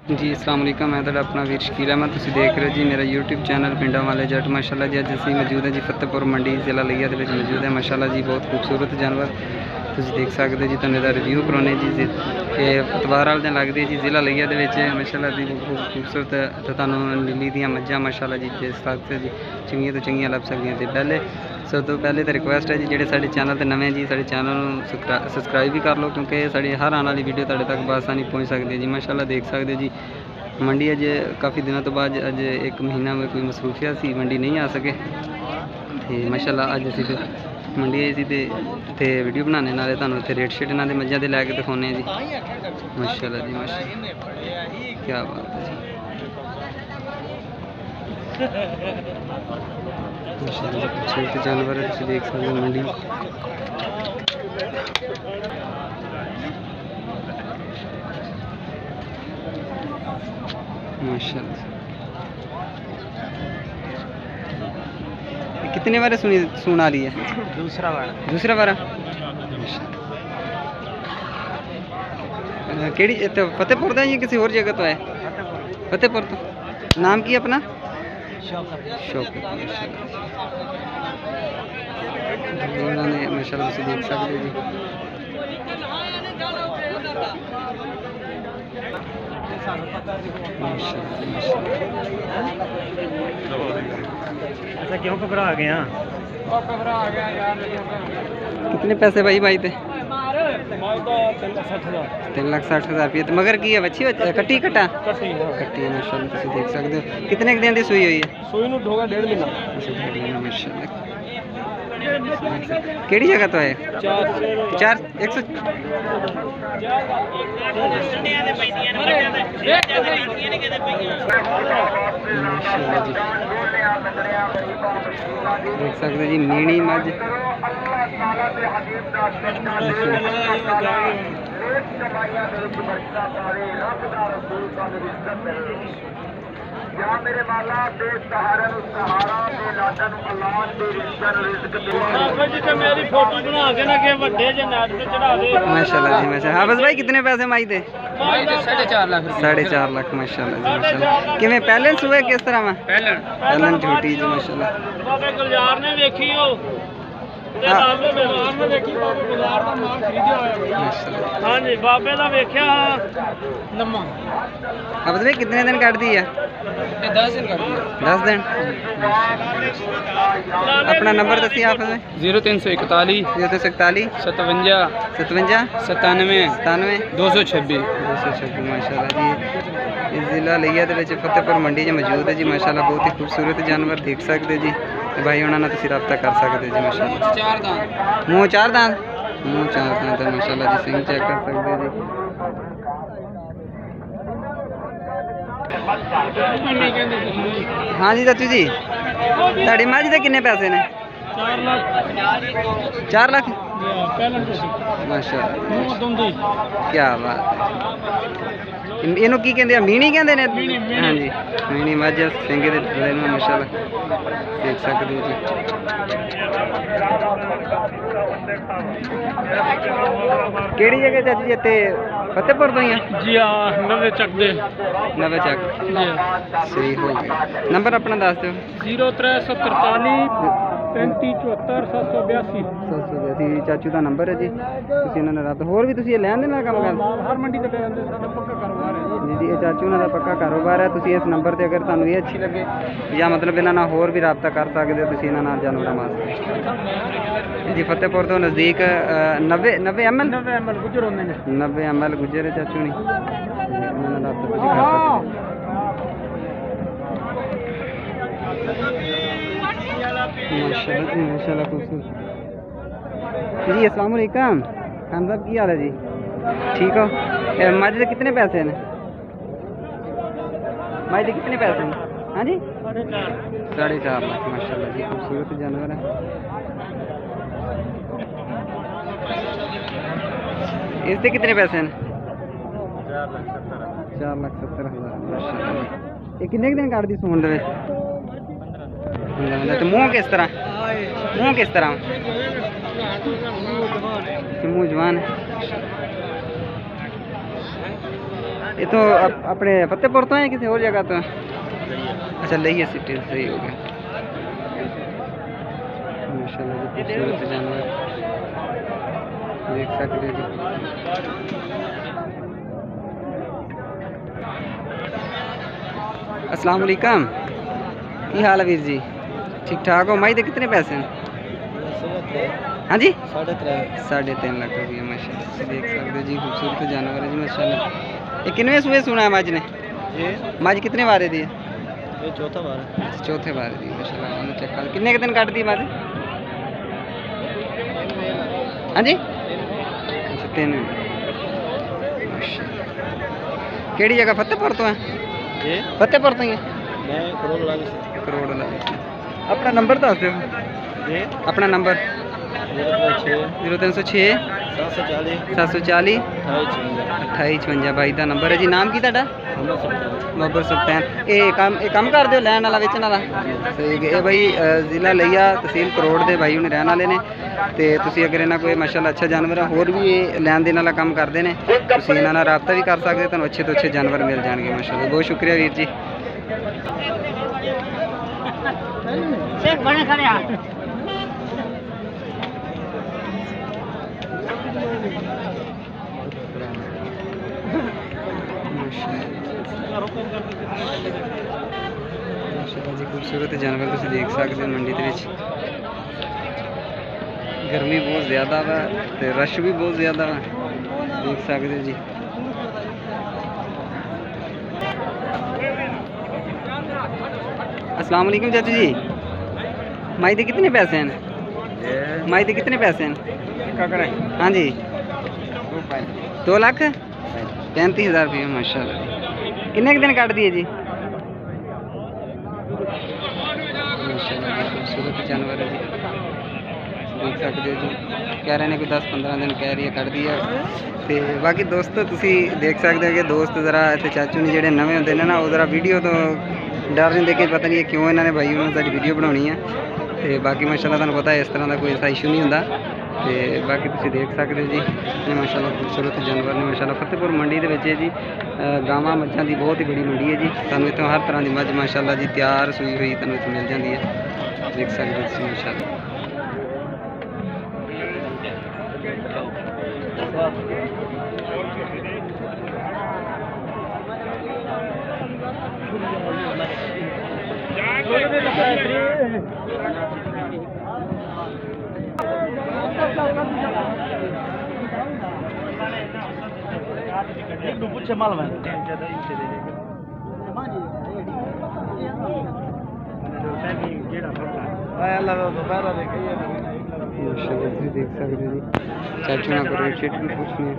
जी अस्सलाम वालेकुम, मैं तो अपना वीर शकील अहमद, तुसीं देख रहे हो जी मेरा यूट्यूब चैनल पिंडा वाले जट। माशाल्लाह जी अज असीं मौजूद है जी फतेहपुर मंडी जिला लिया दे विच मौजूद है। माशाल्लाह जी बहुत खूबसूरत जानवर तुसीं देख सकते हो जी। तुहानूं इहदा रिव्यू कराने जी इतवार वाले दिन लगदे जी जिला लिया दे विच। माशाल्लाह जी बहुत खूबसूरत तो तुहानूं नीली दियां मज्जां माशाल्लाह जी देख सकते जी, चंगियां तो चंगियां लभ सकदियां। ते पहले सब तो पहले तो रिक्वेस्ट है जी जेह्ड़े साढ़े चैनल ते नवें जी साढ़े चैनल सबसक्राइब भी कर लो, क्योंकि साढ़ी हर आने वाली वीडियो तुहाडे तक बआसानी पहुँच सकती है जी। माशाल्लाह देख सकते हो जी मंडी अज काफ़ी दिनों तो बाद अज एक महीना में कोई मसरूफियत सी मंडी नहीं आ सके। तो माशाल्लाह अज असीं मंडी आई सी ते वीडियो बनाने नाले तुहानूं इत्थे रेट शेट इन्हां दे मज्जां दे लैके दिखाने जी। माशाल्लाह जी माशाल्लाह क्या बात है जी। माशाल्लाह खूबसूरत जानवर है, तुसीं देख सकते हो मंडी माशाल्लाह। कितने बार सुन आ रही है? दूसरा बार केड़ी फतेहपुर का या किसी और जगह तो है? फतेहपुर तो। नाम की अपना? शौकत। माशाल्लाह तुसीं देख सकते हो जी। अच्छा क्यों घबरा गया? कितने पैसे भाई भाई थे? 3,60,000 रुपये। तो मगर की है बच्ची कट्टी कट्टा कट्टी है माशाल्लाह तुसीं देख सकते हो। कितने दिन की सूई हुई है? सूई नूं होगा 1.5 महीना। माशाल्लाह केड़ी जगह तो है? 4 100 माशाल्लाह जी देख सकते जी मीणी मज मेरी फोटो बना के ना के वड्डे जे नेट ते चढ़ा दे। माशाल्लाह जी माशाल्लाह। हाफिज भाई कितने पैसे माई थे? 4.5 लाख। 4.5 लाख माशाल्लाह जी माशाल्लाह। किवें पहले सुबह किस तरह में? पहले झूठी जी माशाल्लाह। बाबे गुलजार ने देखी हो बाबे गुलजार ने देखी, बाबे गुलजार का माल खरीदया होया। माशाल्लाह हां जी बाबे दा वेख्या लम्मा। हाफिज भाई कितने दिन काट दी है? 10 दिन कर दिया। 10 दिन। अपना नंबर दसी हाफिज भाई। 0341 041 57 57 97 97 226 माशाल्लाह जी। इस जिला लिया दे विच फतेहपुर मंडी च मौजूद है जी। माशाल्लाह बहुत ही खूबसूरत जानवर देख सकते जी। भाई उन्होंने तुसीं रब्ता कर सकते जी। माशाल्लाह मूँह 4 दांत तो माशाल्लाह जी सिंह चेक कर सकते जी। हाँ जी चाचू जी ताड़ी मझ के किन्ने पैसे ने? 4 लाख माशाल्लाह क्या बात है। इनू की कहते हैं? मीणी कहते हैं? हाँ जी मीणी मझ सिंह दे थल्ले नूं माशाल्लाह देख सकते हो जी। केड़ी जगह चाची जी इत्थे फतेहपुर तो ही है जी। हाँ नवे चक दे नवे चक सही हो गया। नंबर अपना दस दो। 0343 3574 782 चाचू का नंबर है जी। तुसीं इन्हां नाल रब्ता होर भी तुसीं लैन दे नाल काम कर हर मंडी ते ले आंदे, साडा पक्का कारोबार है जी। जी ये चाचू उन्हां दा पक्का कारोबार है। तुसीं इस नंबर ते अगर तुहानूं ये अच्छी लगे या मतलब इन्हां नाल होर भी रब्ता कर सकदे हो तुसीं इन्हां नाल जानवरां वास्ते जी। फतेहपुर तो नज़दीक 90 ml गुजर होंदे ने। 90 ml गुजर है चाचू नहीं उन्हां नाल रब्ता तुसीं कर सकदे हो। माशाल्लाह जी माशाल्लाह खूबसूरत जी। अस्सलाम वालेकुम खान साहब की हाल है जी? ठीक हो? मझ के कितने पैसे हैं? मझ के कितने पैसे हैं? हाँ जी 4.5 लाख माशाल्लाह जी खूबसूरत जानवर है। इसके कितने पैसे हैं? 4,70,000 माशाल्लाह। ये कितने दिन काट दी सून दे? तो मुँह किस तरह? मुँह जवान है। ये तो अपने फतेहपुर तो है किसी और जगह तो? अच्छा लइया सिटी सही हो गया। माशाल्लाह जी खूबसूरत जानवर देख सकते जी। अस्सलाम वालेकुम, की हाल है वीर जी? ठीक ठाक हो? माई दे कितने पैसे हैं? हाँ जी 3.5 लाख रुपये माशाल्लाह तुसीं देख सकते हो जी। खूबसूरत जानवर है जी माशाल्लाह। ये कितने सुबह सुना है मज ने? मज कितने बारे दी है? ये चौथा बार है। चौथे बारे दी माशाल्लाह। उन्हें चेक कर कितने दिन कट दी मज? हाँ जी अच्छा 3 माशाल्लाह। केड़ी जगह फतेहपुर तो है? ये फतेहपुर तो ही है? मैं करोड़ लाख से। करोड़ लाख। अपना नंबर दस दो। ये अपना नंबर 0306 0340 740 740 2856 2856 भाई का नंबर है जी। नाम की ਤੁਹਾਡਾ? मोहब्बत सुल्तान। ये काम कर दो लैन वाला बेचने वाला सही है। ये भाई जिला लिया तहसील करोड़ के भाई उन्हें रहने वाले ने ते तुसी अगर इन्होंने कोई माशाल्लाह अच्छा जानवर है होर भी ये लैन देन वाला काम करते हैं तुसी इन्हों नाल राबता भी कर सकते हो। तुहानूं अच्छे तो अच्छे जानवर मिल जाएंगे माशाल्लाह। बहुत शुक्रिया वीर जी। माशाल्लाह जी खूबसूरत जानवर तुसीं देख सकते हो मंडी दे विच। गर्मी बहुत ज़्यादा वा ते रश भी बहुत ज़्यादा वा देख सकते हो जी। अस्सलाम वालेकुम चाचू जी, माई दे कितने पैसे हैं? माई दे कितने पैसे हैं? हाँ जी 2,35,000 रुपये माशाल्लाह। कितने दिन कट दिए जी? माशाल्लाह जी खूबसूरत जानवर है जी देख सकते हो जी। कह रहे हैं कोई 10-15 दिन कह रही है कट दिया। तो बाकी दोस्तों तुसी देख सकते हो कि दोस्त जरा इतने चाचू ने जोड़े नवे होंगे ना वो जरा वीडियो तो डर नहीं देखे पता नहीं क्यों इन्होंने भाई उन्होंने सारी वीडियो बनानी है। तो बाकी माशाल्लाह तुहानूं पता है इस तरह का कोई ऐसा इशू नहीं होंदा। तो बाकी तुसी देख सकते हो जी ये माशाल्लाह खूबसूरत जानवर ने माशाल्लाह। फतेहपुर मंडी दे विच जी गावां मੱਝਾਂ ਦੀ बहुत ही बड़ी मंडी है जी। तुहानूं इत्थों हर तरह की मੱਝ माशाल्लाह जी तैयार सूई हुई तुहानूं इत्थों मिल जाती है देख सकते हो तुसी माशाल्लाह। माशाल्लाह देख सकते हो जी चाचू ना को रेट शेट भी पूछनी है।